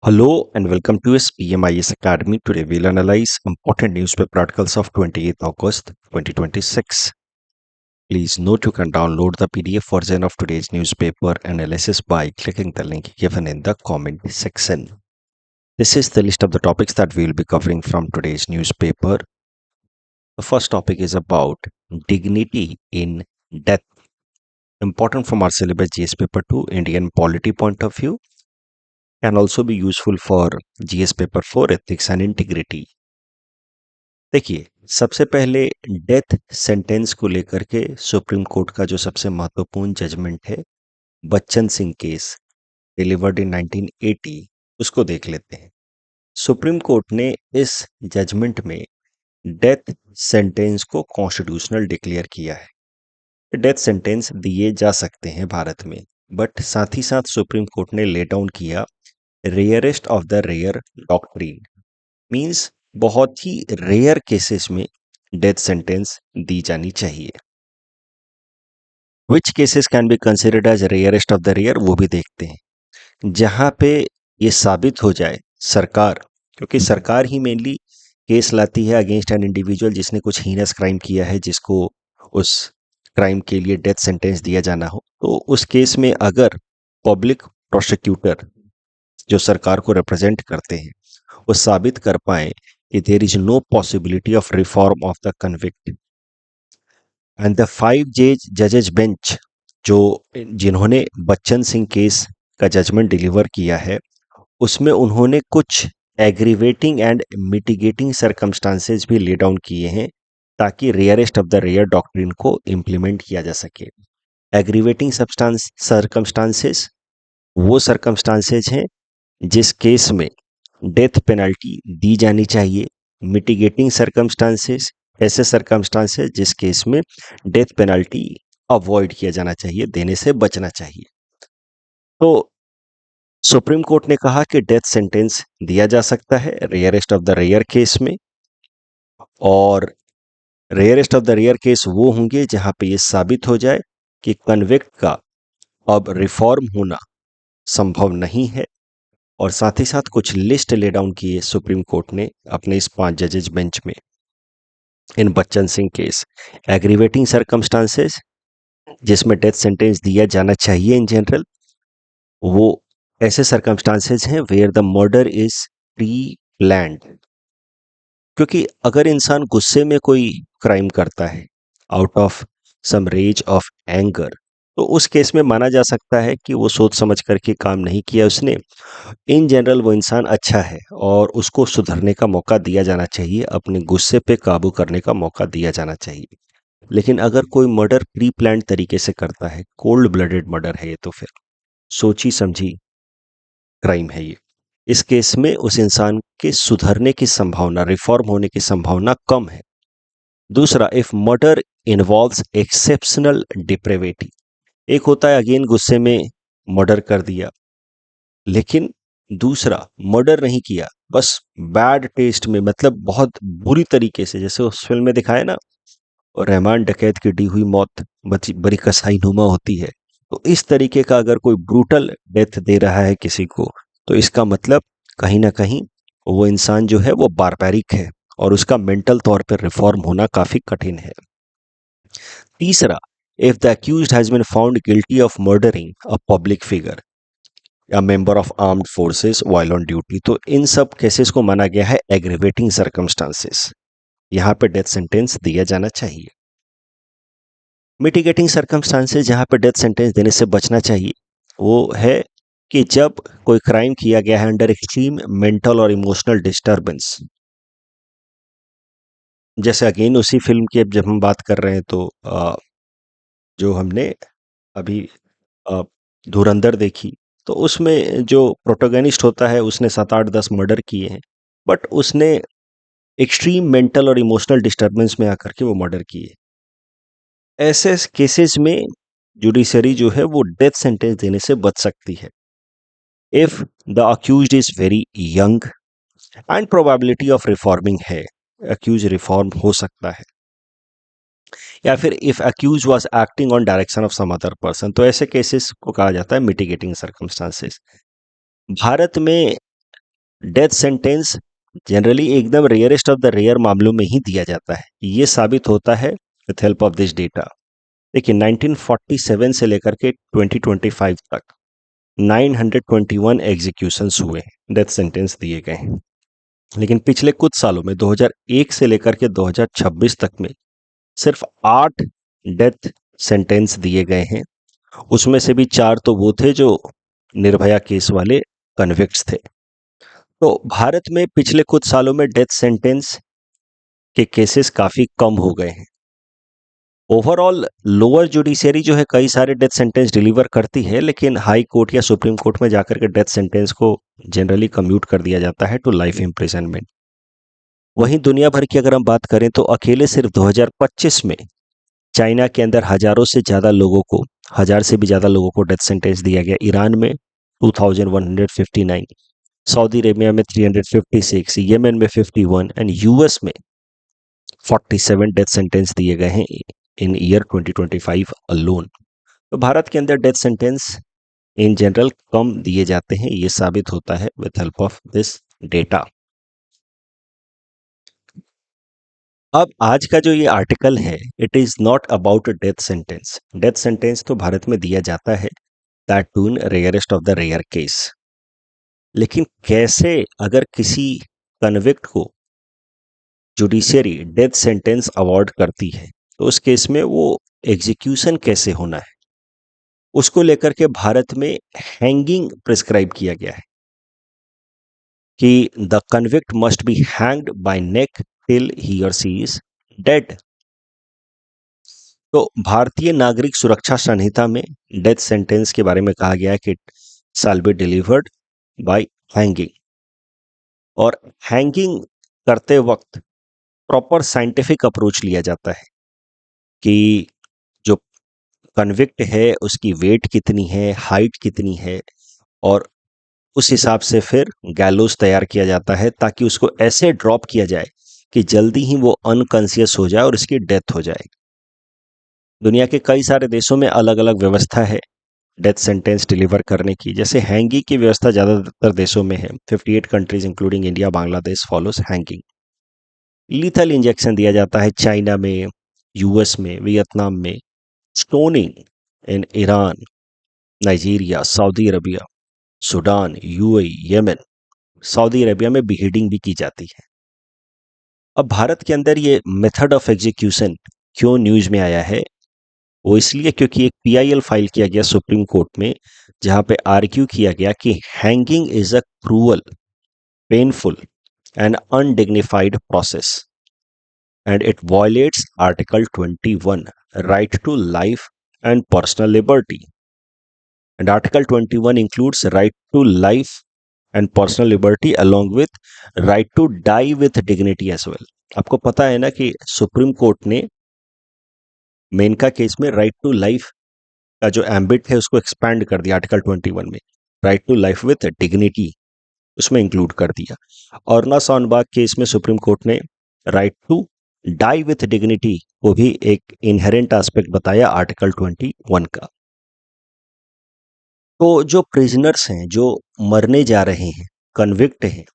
Hello and welcome to SPMIS Academy. Today we'll analyze important newspaper articles of 28th August 2026. Please note you can download the PDF version of today's newspaper analysis by clicking the link given in the comment section. This is the list of the topics that we'll be covering from today's newspaper. The first topic is about dignity in death. Important from our syllabus GS paper 2 Indian polity point of view. Can also be useful for GS paper 4 ethics and integrity. देखिए, सबसे पहले death sentence को लेकर के supreme court का जो सबसे महत्वपूर्ण जजमेंट है बच्चन सिंह केस डिलीवर्ड इन 1980 उसको देख लेते हैं। सुप्रीम कोर्ट ने इस जजमेंट में डेथ सेंटेंस को कॉन्स्टिट्यूशनल डिक्लेयर किया है। डेथ सेंटेंस दिए जा सकते हैं भारत में, बट साथ ही साथ सुप्रीम कोर्ट ने ले डाउन किया rarest of the rare doctrine, means बहुत ही रेयर केसेस में डेथ सेंटेंस दी जानी चाहिए। Which cases can be considered as rarest of the rare वो भी देखते हैं। जहां पे ये साबित हो जाए सरकार, क्योंकि सरकार ही मेनली केस लाती है अगेंस्ट एन इंडिविजुअल जिसने कुछ हीनस क्राइम किया है, जिसको उस क्राइम के लिए डेथ सेंटेंस दिया जाना हो, तो उस केस में अगर पब्लिक प्रोसिक्यूटर जो सरकार को रिप्रेजेंट करते हैं वो साबित कर पाए कि there is no possibility of reform of the convict and the 5 जजेज बेंच जिन्होंने बच्चन सिंह केस का जजमेंट डिलीवर किया है, उसमें उन्होंने कुछ एग्रीवेटिंग एंड मिटिगेटिंग सर्कमस्टांसेस भी ले डाउन किए हैं ताकि rarest of the rare doctrine को इम्प्लीमेंट किया जा सके। एग्रीवेटिंग सर्कमस्टांसेस वो सर्कमस्टांसेस हैं जिस केस में डेथ पेनल्टी दी जानी चाहिए। मिटिगेटिंग सर्कमस्टांसेस ऐसे सर्कमस्टांसेस जिस केस में डेथ पेनल्टी अवॉइड किया जाना चाहिए, देने से बचना चाहिए। तो सुप्रीम कोर्ट ने कहा कि डेथ सेंटेंस दिया जा सकता है rarest of the rare case में, और rarest of the rare case वो होंगे जहां पे ये साबित हो जाए कि कन्विक्ट का अब रिफॉर्म होना संभव नहीं है। और साथ ही साथ कुछ लिस्ट ले डाउन किए सुप्रीम कोर्ट ने अपने इस 5 जजेज बेंच में in Bachan Singh case. Aggravating circumstances जिसमें डेथ सेंटेंस दिया जाना चाहिए इन जनरल, वो ऐसे सर्कमस्टांसेस हैं where the murder is pre planned. क्योंकि अगर इंसान गुस्से में कोई क्राइम करता है out of some rage of anger, तो उस केस में माना जा सकता है कि वो सोच समझ करके काम नहीं किया उसने। इन जनरल वो इंसान अच्छा है और उसको सुधरने का मौका दिया जाना चाहिए, अपने गुस्से पे काबू करने का मौका दिया जाना चाहिए। लेकिन अगर कोई मर्डर प्री प्लान्ड तरीके से करता है, कोल्ड ब्लडेड मर्डर है ये, तो फिर सोची समझी क्राइम है ये। इस केस में उस इंसान के सुधरने की संभावना, रिफॉर्म होने की संभावना कम है। दूसरा, if murder involves exceptional depravity. एक होता है अगेन गुस्से में मर्डर कर दिया, लेकिन दूसरा मर्डर नहीं किया, बस बैड टेस्ट में, मतलब बहुत बुरी तरीके से, जैसे उस फिल्म में दिखाया ना, और रहमान डकैत की डी हुई मौत बड़ी कसाई नुमा होती है। तो इस तरीके का अगर कोई ब्रूटल डेथ दे रहा है किसी को, तो इसका मतलब कहीं ना कहीं वो इंसान जो है वो बारबैरिक है और उसका मेंटल तौर पर रिफॉर्म होना काफी कठिन है। तीसरा, if the accused has been found guilty of murdering a public figure या member of armed forces while on duty, तो इन सब केसेस को माना गया है एग्रीवेटिंग सर्कमस्टांसेस, यहाँ पे डेथ सेंटेंस दिया जाना चाहिए। मिटिगेटिंग सर्कमस्टांसेस जहाँ पे डेथ सेंटेंस देने से बचना चाहिए, वो है कि जब कोई क्राइम किया गया है अंडर एक्सट्रीम मेंटल और इमोशनल डिस्टर्बेंस। जैसे अगेन उसी फिल्म की अब जब हम बात कर रहे हैं, तो जो हमने अभी अ, धुरंधर देखी, तो उसमें जो प्रोटोगनिस्ट होता है उसने 7-8-10 मर्डर किए हैं, बट उसने एक्सट्रीम मेंटल और इमोशनल डिस्टर्बेंस में आकर के वो मर्डर किए। ऐसे केसेस में जुडिशरी जो है वो डेथ सेंटेंस देने से बच सकती है। If the accused is very young and probability of reforming है, अक्यूज रिफॉर्म हो सकता है, या फिर if accuse was acting on direction of some other person, तो ऐसे केसेस को कहा जाता है मिटिगेटिंग सर्कमस्टांसेस। भारत में डेथ सेंटेंस जनरली एकदम रेयरेस्ट ऑफ द रेयर मामलों में ही दिया जाता है। ये साबित होता है with help of this data. देखिए 1947 से लेकर के 2025 तक 921 एग्जीक्यूशंस हुए, डेथ सेंटेंस दिए गए हैं। लेकिन पिछले कुछ सालों में 2001 से लेकर के 2026 तक में सिर्फ 8 डेथ सेंटेंस दिए गए हैं। उसमें से भी 4 तो वो थे जो निर्भया केस वाले कन्विक्ट्स थे। तो भारत में पिछले कुछ सालों में डेथ सेंटेंस के केसेस काफी कम हो गए हैं। ओवरऑल लोअर जुडिशरी जो है कई सारे डेथ सेंटेंस डिलीवर करती है, लेकिन हाई कोर्ट या सुप्रीम कोर्ट में जाकर के डेथ सेंटेंस को जनरली कम्यूट कर दिया जाता है टू लाइफ इम्प्रिजनमेंट। वहीं दुनिया भर की अगर हम बात करें तो अकेले सिर्फ 2025 में चाइना के अंदर हजारों से ज्यादा लोगों को, हजार से भी ज्यादा लोगों को डेथ सेंटेंस दिया गया। ईरान में 2159, सऊदी अरेबिया में 356, यमन में 51 एंड यूएस में 47 डेथ सेंटेंस दिए गए हैं इन ईयर 2025 अलोन। तो भारत के अंदर डेथ सेंटेंस इन जनरल कम दिए जाते हैं, ये साबित होता है with help of this data. अब आज का जो ये आर्टिकल है, it is not about death sentence. Death sentence तो भारत में दिया जाता है, that too in rarest of the rare case. लेकिन कैसे अगर किसी कन्विक्ट को जुडिशियरी डेथ सेंटेंस अवार्ड करती है तो उस केस में वो एग्जीक्यूशन कैसे होना है, उसको लेकर के भारत में हैंगिंग प्रिस्क्राइब किया गया है कि the convict must be hanged by neck till he or she is dead. तो भारतीय नागरिक सुरक्षा संहिता में डेथ सेंटेंस के बारे में कहा गया है कि shall be delivered by hanging. और हैंगिंग करते वक्त प्रॉपर साइंटिफिक अप्रोच लिया जाता है कि जो कन्विक्ट है उसकी वेट कितनी है, हाइट कितनी है, और उस हिसाब से फिर गैलोस तैयार किया जाता है ताकि उसको ऐसे ड्रॉप किया जाए कि जल्दी ही वो अनकॉन्शियस हो जाए और उसकी डेथ हो जाए। दुनिया के कई सारे देशों में अलग अलग व्यवस्था है डेथ सेंटेंस डिलीवर करने की। जैसे हैंगिंग की व्यवस्था ज़्यादातर देशों में है। 58 countries including India, Bangladesh follows hanging. Lethal injection दिया जाता है चाइना में, यूएस में, वियतनाम में। Stoning in Iran, Nigeria, Saudi Arabia, Sudan, UAE, Yemen. Saudi Arabia में बिहेडिंग भी की जाती है। अब भारत के अंदर ये मेथड ऑफ एग्जीक्यूशन क्यों न्यूज में आया है, वो इसलिए क्योंकि एक पीआईएल फाइल किया गया सुप्रीम कोर्ट में, जहां पे आर्ग्यू किया गया कि hanging is a cruel, painful and undignified process and it violates article 21, right to life and personal liberty. And article 21 includes right to life and personal liberty along with right to die with dignity as well। आपको पता है ना कि supreme court ने Maneka case में right to life का जो ambit है उसको एक्सपैंड कर दिया आर्टिकल 21 में, right to life with dignity उसमें इंक्लूड कर दिया। और ना सोनबाग केस में सुप्रीम कोर्ट ने right to die with dignity को भी एक इनहेरेंट एस्पेक्ट बताया आर्टिकल 21 का। तो जो प्रिजनर्स हैं, जो मरने जा रहे हैं, कन्विक्ट हैं,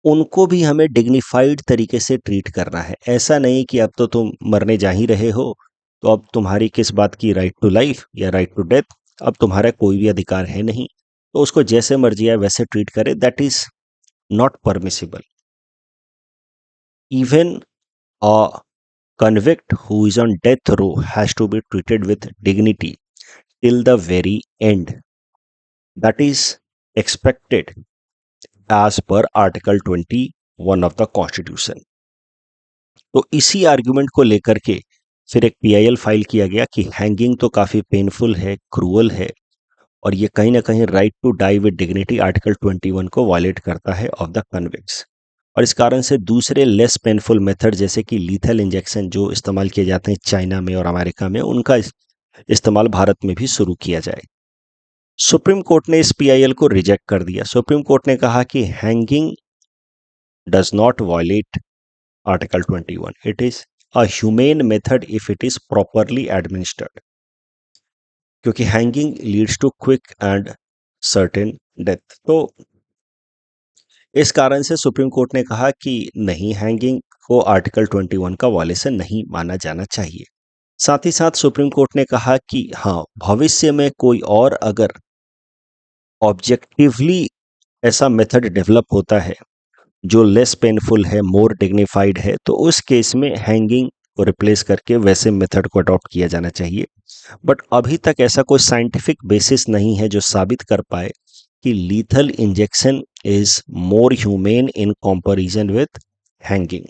उनको भी हमें डिग्निफाइड तरीके से ट्रीट करना है। ऐसा नहीं कि अब तो तुम मरने जा ही रहे हो तो अब तुम्हारी किस बात की राइट टू लाइफ या राइट टू डेथ, अब तुम्हारा कोई भी अधिकार है नहीं, तो उसको जैसे मर्जी आए वैसे ट्रीट करे। That is not permissible. Even a convict who is on death row has to be treated with dignity till the very end. That is expected as per Article 21 of the Constitution। तो इसी argument को लेकर के फिर एक PIL file किया गया कि हैंगिंग तो काफ़ी पेनफुल है, क्रूअल है, और ये कहीं ना कहीं right to die with dignity article 21 को वायलेट करता है ऑफ द कन्विक्ट्स। और इस कारण से दूसरे लेस पेनफुल मेथड जैसे कि लीथल इंजेक्शन जो इस्तेमाल किए जाते हैं चाइना में और अमेरिका में, उनका इस्तेमाल भारत में भी शुरू किया जाए। सुप्रीम कोर्ट ने इस पीआईएल को रिजेक्ट कर दिया। सुप्रीम कोर्ट ने कहा कि hanging does not violate article 21, it is a humane method if it is properly administered, क्योंकि hanging leads to quick and certain death. तो इस कारण से सुप्रीम कोर्ट ने कहा कि नहीं, हैंगिंग को आर्टिकल 21 का वायलेशन नहीं माना जाना चाहिए। साथ ही साथ सुप्रीम कोर्ट ने कहा कि हाँ, भविष्य में कोई और अगर ऑब्जेक्टिवली ऐसा मेथड डेवलप होता है जो लेस पेनफुल है, मोर डिग्निफाइड है, तो उस केस में हैंगिंग को रिप्लेस करके वैसे मेथड को अडॉप्ट किया जाना चाहिए। बट अभी तक ऐसा कोई साइंटिफिक बेसिस नहीं है जो साबित कर पाए कि lethal injection is more humane in comparison with hanging.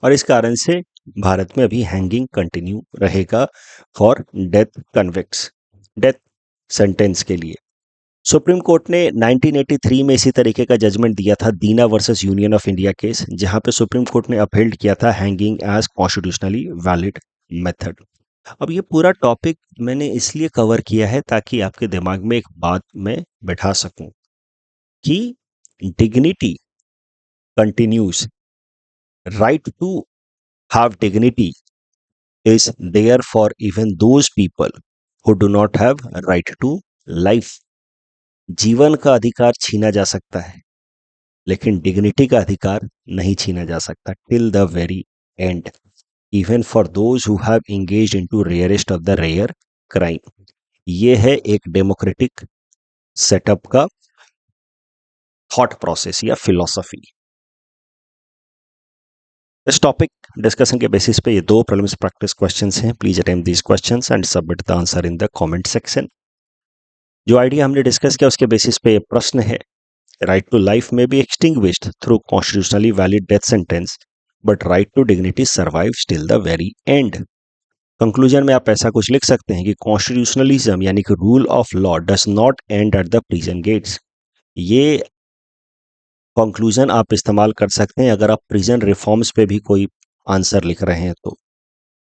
और इस कारण से भारत में अभी हैंगिंग कंटिन्यू रहेगा for death convicts, death sentence के लिए। सुप्रीम कोर्ट ने 1983 में इसी तरीके का जजमेंट दिया था, Deena versus Union of India case, जहां पे सुप्रीम कोर्ट ने अपहेल्ड किया था hanging as constitutionally valid method. अब ये पूरा टॉपिक मैंने इसलिए कवर किया है ताकि आपके दिमाग में एक बात मैं बैठा सकूं कि dignity continues, right to have dignity is there for even those people who do not have right to life। जीवन का अधिकार छीना जा सकता है लेकिन डिग्निटी का अधिकार नहीं छीना जा सकता till the very end, even for those who have engaged into rarest of the rare crime. ये है एक डेमोक्रेटिक सेटअप का थॉट प्रोसेस या फिलॉसफी। इस टॉपिक डिस्कशन के बेसिस पे ये दो प्रीलिम्स प्रैक्टिस क्वेश्चंस हैं। Please attempt these questions and submit the answer in the comment section. जो आइडिया हमने डिस्कस किया उसके बेसिस पे ये प्रश्न है, राइट टू लाइफ में B extinguished through constitutionally valid death sentence but right to dignity survives till the very end. Conclusion में आप ऐसा कुछ लिख सकते हैं कि कॉन्स्टिट्यूशनलिज्म यानी कि rule of law does not end at the prison gates. ये कंक्लूजन आप इस्तेमाल कर सकते हैं अगर आप प्रिजन रिफॉर्म्स पे भी कोई आंसर लिख रहे हैं तो,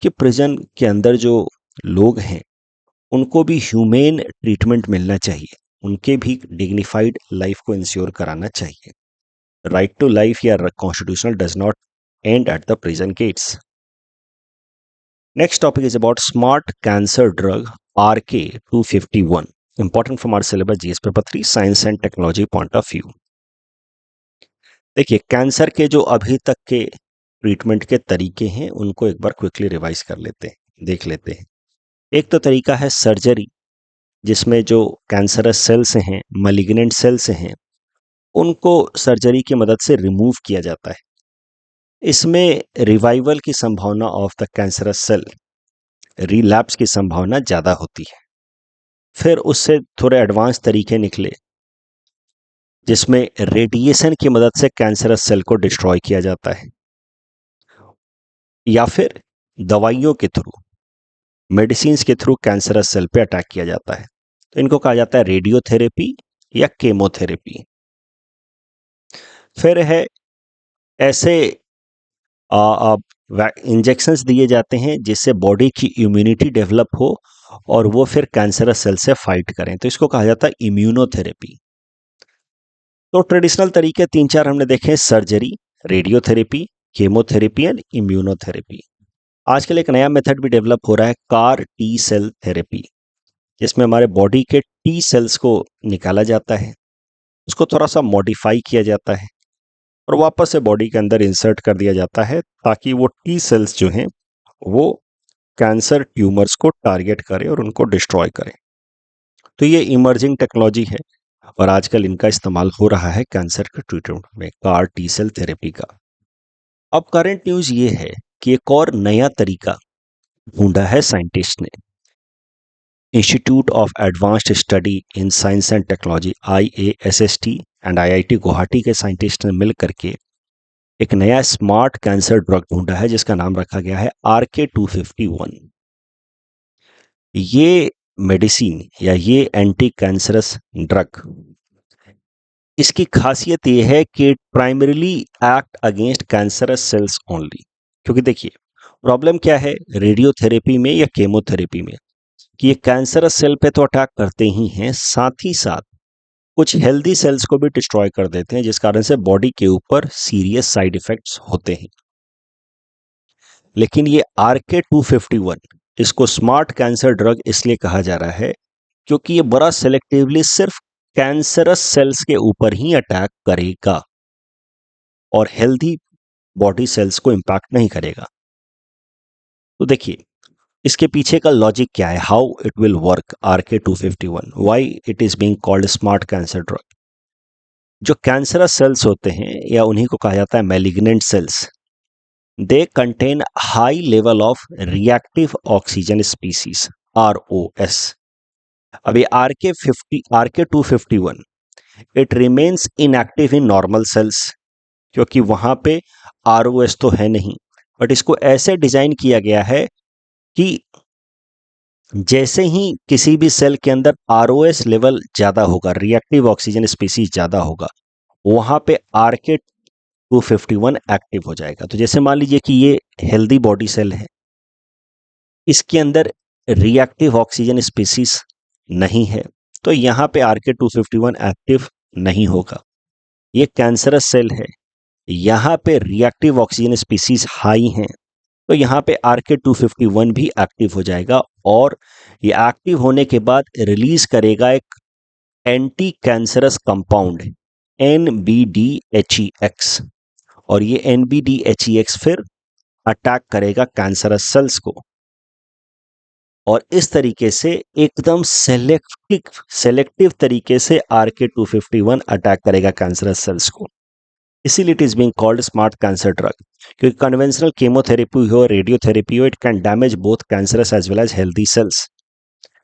कि प्रिजन के अंदर जो लोग हैं उनको भी ह्यूमेन ट्रीटमेंट मिलना चाहिए, उनके भी डिग्निफाइड लाइफ को इंश्योर कराना चाहिए। राइट टू लाइफ या constitutional does not end at the prison gates. Next topic is about smart cancer drug RK-251, important from our syllabus GS paper 3 science and technology point of view. देखिए, cancer के जो अभी तक के treatment के तरीके हैं उनको एक बार क्विकली रिवाइज कर लेते हैं, देख लेते हैं। एक तो तरीका है सर्जरी, जिसमें जो कैंसरस सेल्स हैं, मलिग्नेंट सेल्स हैं, उनको सर्जरी की मदद से रिमूव किया जाता है। इसमें रिवाइवल की संभावना of the cancerous cell, relapse की संभावना ज़्यादा होती है। फिर उससे थोड़े एडवांस तरीके निकले जिसमें रेडिएशन की मदद से कैंसरस सेल को डिस्ट्रॉय किया जाता है, या फिर दवाइयों के थ्रू, मेडिसिन के थ्रू कैंसरस सेल पे अटैक किया जाता है। तो इनको कहा जाता है रेडियोथेरेपी या केमोथेरेपी। फिर है ऐसे इंजेक्शंस दिए जाते हैं जिससे बॉडी की इम्यूनिटी डेवलप हो और वो फिर कैंसरस सेल से फाइट करें, तो इसको कहा जाता है इम्यूनोथेरेपी। तो ट्रेडिशनल तरीके 3-4 हमने देखे, surgery, radiotherapy, chemotherapy and immunotherapy. आजकल एक नया मेथड भी डेवलप हो रहा है, कार टी सेल थेरेपी, जिसमें हमारे बॉडी के टी सेल्स को निकाला जाता है, उसको थोड़ा सा मॉडिफाई किया जाता है और वापस से बॉडी के अंदर इंसर्ट कर दिया जाता है ताकि वो टी सेल्स जो हैं वो कैंसर ट्यूमर्स को टारगेट करें और उनको डिस्ट्रॉय करें। तो ये इमर्जिंग टेक्नोलॉजी है और आजकल इनका इस्तेमाल हो रहा है कैंसर के ट्रीटमेंट में, कार टी सेल थेरेपी का। अब करंट न्यूज ये है कि एक और नया तरीका ढूंढा है साइंटिस्ट ने। Institute of advanced study in science and technology IASST and IIT Guwahati के साइंटिस्ट ने मिल करके एक नया स्मार्ट कैंसर ड्रग ढूंढा है जिसका नाम रखा गया है RK-251। ये मेडिसिन या ये एंटी कैंसरस ड्रग, इसकी खासियत ये है कि primarily act against cancerous cells only. क्योंकि देखिए, प्रॉब्लम क्या है रेडियोथेरेपी में या केमोथेरेपी में, कि ये कैंसरस सेल पे तो अटैक करते ही हैं, साथ ही साथ कुछ हेल्दी सेल्स को भी डिस्ट्रॉय कर देते हैं, जिस कारण से बॉडी के ऊपर सीरियस साइड इफेक्ट्स होते हैं। लेकिन ये RK-251, इसको स्मार्ट कैंसर ड्रग इसलिए कहा जा रहा है क्योंकि ये बड़ा सेलेक्टिवली सिर्फ कैंसरस सेल्स के ऊपर ही अटैक करेगा और हेल्दी बॉडी सेल्स को इंपैक्ट नहीं करेगा। तो देखिए इसके पीछे का लॉजिक क्या है, how it will work RK-251, why it is being called smart cancer drug. जो कैंसरस सेल्स होते हैं या उन्हीं को कहा जाता है malignant sales, they contain high level of reactive oxygen species ROS। अभी RK-251 it remains inactive in normal sales, क्योंकि वहां पे ROS तो है नहीं, बट इसको ऐसे डिजाइन किया गया है कि जैसे ही किसी भी सेल के अंदर ROS लेवल ज्यादा होगा, रिएक्टिव ऑक्सीजन स्पीसीज ज्यादा होगा, वहां पे RK-251 एक्टिव हो जाएगा। तो जैसे मान लीजिए कि ये हेल्दी बॉडी सेल है, इसके अंदर रिएक्टिव ऑक्सीजन स्पीसीज नहीं है, तो यहाँ पे RK-251 एक्टिव नहीं होगा। ये कैंसरस सेल है, यहाँ पे रिएक्टिव ऑक्सीजन स्पीसीज हाई हैं, तो यहाँ पे RK-251 भी एक्टिव हो जाएगा और ये एक्टिव होने के बाद रिलीज करेगा एक एंटी कैंसरस कंपाउंड NBDHEX, और ये NBDHEX फिर अटैक करेगा कैंसरस सेल्स को, और इस तरीके से एकदम सेलेक्टिव तरीके से RK-251 अटैक करेगा कैंसरस सेल्स को। इसीलिए it is being called smart cancer drug, क्योंकि कन्वेंशनल केमोथेरेपी हो, रेडियोथेरेपी हो, it can damage both cancerous as well as healthy cells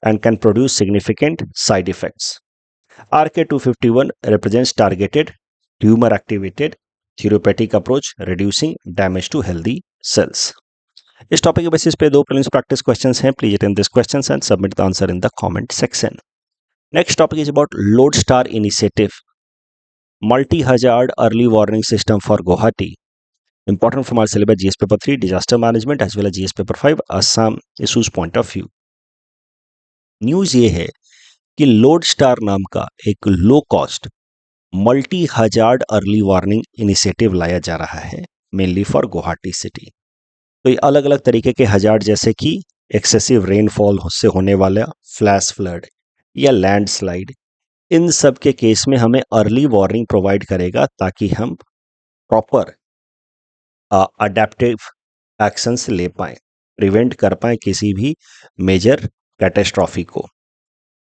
and can produce significant side effects. RK-251 represents targeted, tumor-activated, therapeutic approach, reducing damage to healthy cells. इस topic के basis पे दो prelims practice questions हैं. Please attend this questions and submit the answer in the comment section. Next topic is about Lodestar initiative, multi hazard early warning system for Guwahati. Important from our syllabus GS paper 3 disaster management as well as GS paper 5 Assam issues point of view. News ये है कि load star नाम का एक low cost multi hazard early warning initiative लाया जा रहा है, मेनली फॉर गुवाहाटी सिटी. तो ये अलग अलग तरीके के हजार्ड, जैसे कि एक्सेसिव रेनफॉल से होने वाला फ्लैश फ्लड या लैंडस्लाइड, इन सब के केस में हमें अर्ली वार्निंग प्रोवाइड करेगा ताकि हम प्रॉपर अडेप्टिव एक्शंस ले पाए, प्रिवेंट कर पाए किसी भी मेजर कैटेस्ट्रॉफी को.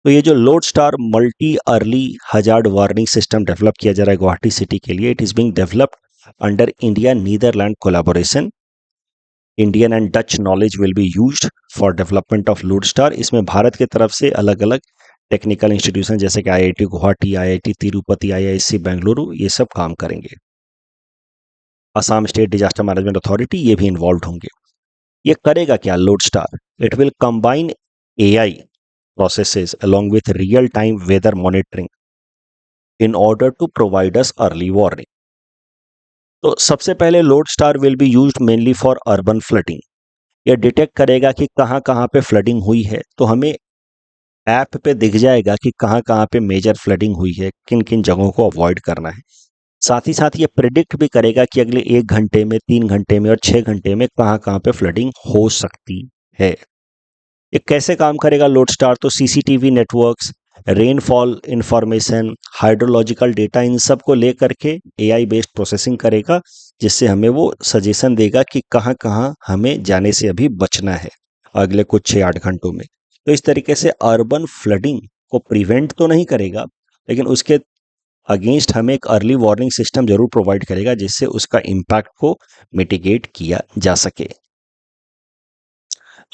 तो ये जो lodestar multi early hazard warning system develop किया जा रहा है गुवाहाटी सिटी के लिए, it is being developed under India Netherlands collaboration. Indian and Dutch knowledge will be used for development of lodestar. इसमें भारत की तरफ से अलग अलग टेक्निकल इंस्टीट्यूशन जैसे कि IIT Guwahati, IIT Tirupati, IISc Bengaluru, ये सब काम करेंगे. Assam state disaster management authority ये भी इन्वॉल्व होंगे. ये करेगा क्या load star? It will combine AI processes along with real-time weather monitoring in order to provide us early warning. तो सबसे पहले load star will be used mainly for urban flooding. यह डिटेक्ट करेगा कि कहाँ कहाँ पे फ्लडिंग हुई है, तो हमें ऐप पे दिख जाएगा कि कहाँ कहाँ पे मेजर फ्लडिंग हुई है, किन किन जगहों को अवॉइड करना है. साथ ही साथ ये प्रिडिक्ट भी करेगा कि अगले 1 घंटे में, 3 घंटे में और 6 घंटे में कहाँ कहाँ पे फ्लडिंग हो सकती है. ये कैसे काम करेगा लोड स्टार? तो CCTV networks, rainfall information, hydrological data, इन सब को लेकर के AI बेस्ड प्रोसेसिंग करेगा, जिससे हमें वो सजेशन देगा कि कहाँ कहाँ हमें जाने से अभी बचना है अगले कुछ 6-8 घंटों में. तो इस तरीके से अर्बन फ्लडिंग को प्रिवेंट तो नहीं करेगा, लेकिन उसके अगेंस्ट हमें एक अर्ली वार्निंग सिस्टम जरूर प्रोवाइड करेगा, जिससे उसका इम्पैक्ट को मिटिगेट किया जा सके.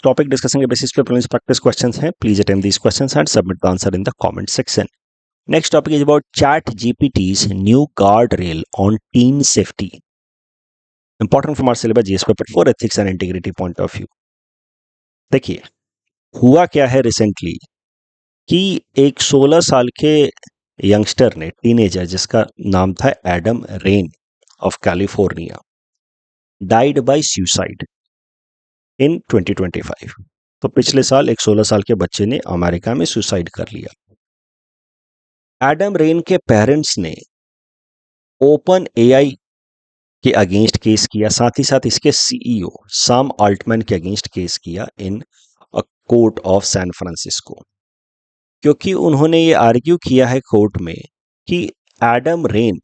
टॉपिक डिस्कशन के बेसिस पे प्रीलिम्स प्रैक्टिस क्वेश्चंस हैं. Please attempt these questions and submit the answer in the comment section. Next topic is about ChatGPT's new guardrail on teen safety. Important from our syllabus GS paper 4 ethics and integrity point of view. देखिए हुआ क्या है recently कि एक 16 साल के youngster ने, teenager, जिसका नाम था Adam rain of California, died by suicide in 2025. तो पिछले साल एक 16 साल के बच्चे ने अमेरिका में सुसाइड कर लिया. एडम रेन के पेरेंट्स ने ओपन AI के अगेंस्ट केस किया, साथ ही साथ इसके CEO सैम अल्टमैन के अगेंस्ट केस किया in a court of San Francisco. क्योंकि उन्होंने ये आर्ग्यू किया है कोर्ट में कि एडम रेन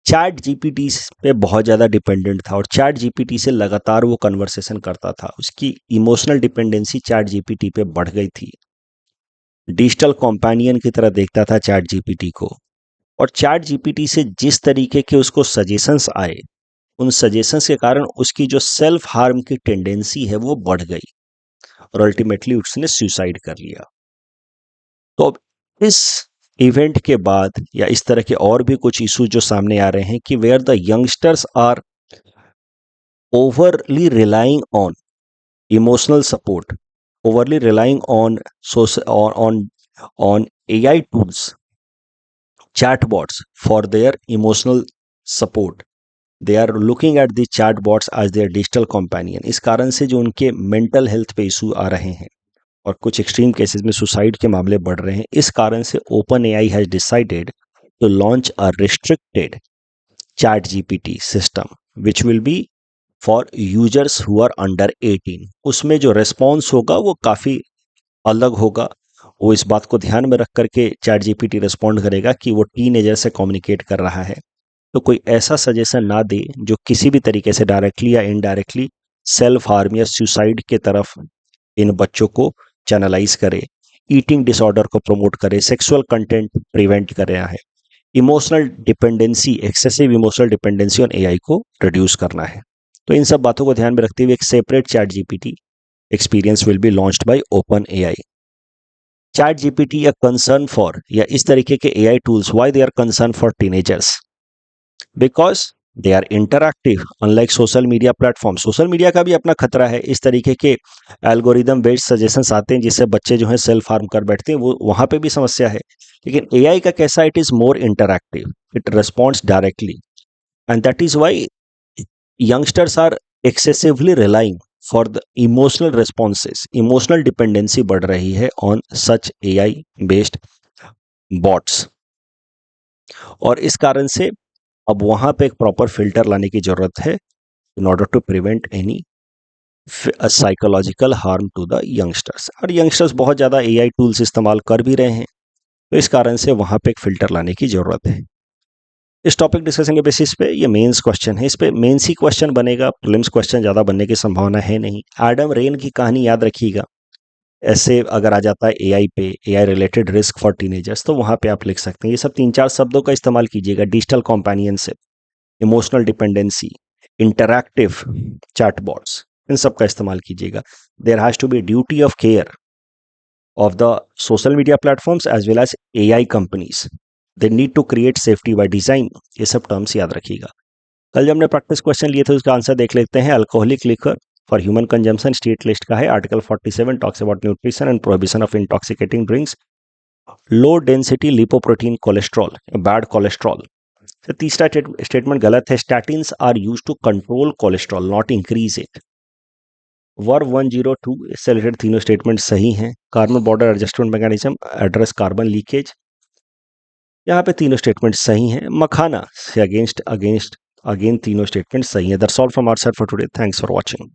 चैट जीपीटी पे बहुत ज़्यादा डिपेंडेंट था और चैट जीपीटी से लगातार वो कन्वर्सेशन करता था। उसकी इमोशनल डिपेंडेंसी चैट जीपीटी पे बढ़ गई थी। डिजिटल कॉम्पेनियन की तरह देखता था चैट जीपीटी को, और चैट जीपीटी से जिस तरीके के उसको सजेशंस आए, उन सजेशंस के कारण उसकी जो सेल्फ हार्म की टेंडेंसी है वो बढ़ गई और अल्टीमेटली उसने सुसाइड कर लिया। तो अब इस इवेंट के बाद या इस तरह के और भी कुछ इशू जो सामने आ रहे हैं कि where the youngsters are overly relying on emotional support, overly relying on on AI tools, chatbots for their emotional support. They are looking at the chatbots as their digital companion. इस कारण से जो उनके मेंटल हेल्थ पे issue आ रहे हैं और कुछ एक्सट्रीम केसेस में सुसाइड के मामले बढ़ रहे हैं, इस कारण से open AI has decided to launch a restricted chat GPT system which will be for users who are under 18. उसमें जो रेस्पॉन्स होगा वो काफ़ी अलग होगा। वो इस बात को ध्यान में रख करके चैट जीपीटी रिस्पॉन्ड करेगा कि वो टीनेजर से कम्युनिकेट कर रहा है, तो कोई ऐसा सजेशन ना दे जो किसी भी तरीके से डायरेक्टली या इनडायरेक्टली सेल्फ हार्म या सुसाइड के तरफ इन बच्चों को चैनलाइज करे, ईटिंग डिसऑर्डर को प्रमोट करे, सेक्सुअल कंटेंट प्रिवेंट कर रहा है, emotional dependency, excessive emotional dependency on AI को रिड्यूस करना है। तो इन सब बातों को ध्यान में रखते हुए एक separate ChatGPT experience will be launched by OpenAI. ChatGPT या कंसर्न फॉर या इस तरीके के AI tools, why they are concern for teenagers? Because they are interactive unlike social media platform. Social media का भी अपना खतरा है, इस तरीके के एल्गोरिदम बेस्ड सजेशंस आते हैं जिससे बच्चे जो है सेल्फ हार्म कर बैठते हैं, वो वहां पे भी समस्या है। लेकिन एआई का कैसा, it is more interactive, it responds directly, and that is why youngsters are excessively relying for the emotional responses. Emotional dependency बढ़ रही है on such AI based bots, और इस कारण से अब वहां पे एक प्रॉपर फिल्टर लाने की जरूरत है in order to prevent any psychological harm to the youngsters. और यंगस्टर्स बहुत ज़्यादा एआई टूल्स इस्तेमाल कर भी रहे हैं, तो इस कारण से वहां पे एक फिल्टर लाने की जरूरत है। इस टॉपिक डिस्कशन के बेसिस पे ये मेंस क्वेश्चन है, इस पे मेंस ही क्वेश्चन बनेगा, प्रीलिम्स क्वेश्चन ज़्यादा बनने की संभावना है नहीं। एडम रेन की कहानी याद रखिएगा, ऐसे अगर आ जाता है एआई पे, AI related risk for teenagers, तो वहां पे आप लिख सकते हैं। ये सब 3-4 शब्दों का इस्तेमाल कीजिएगा, digital companionship, emotional dependency, interactive chatbots, इन सब का इस्तेमाल कीजिएगा। There has to be duty of care of the social media platforms as well as AI companies, they need to create safety by design. ये सब टर्म्स याद रखिएगा। कल जब हमने प्रैक्टिस क्वेश्चन लिए थे उसका आंसर देख लेते हैं। Alcoholic liquor for human consumption state list का है, article 47 talks about nutrition and prohibition of intoxicating drinks, low density lipoprotein cholesterol, bad cholesterol. तो तीसरा स्टेटमेंट गलत है, statins are used to control cholesterol not increase it. Verb 102 इससे related तीनों statement सही हैं। Carbon border adjustment mechanism address carbon leakage, यहाँ पे तीनों स्टेटमेंट सही हैं। मखाना से अगेंस्ट अगेन तीनों स्टेटमेंट सही हैं। That's all from our side for today, thanks for watching.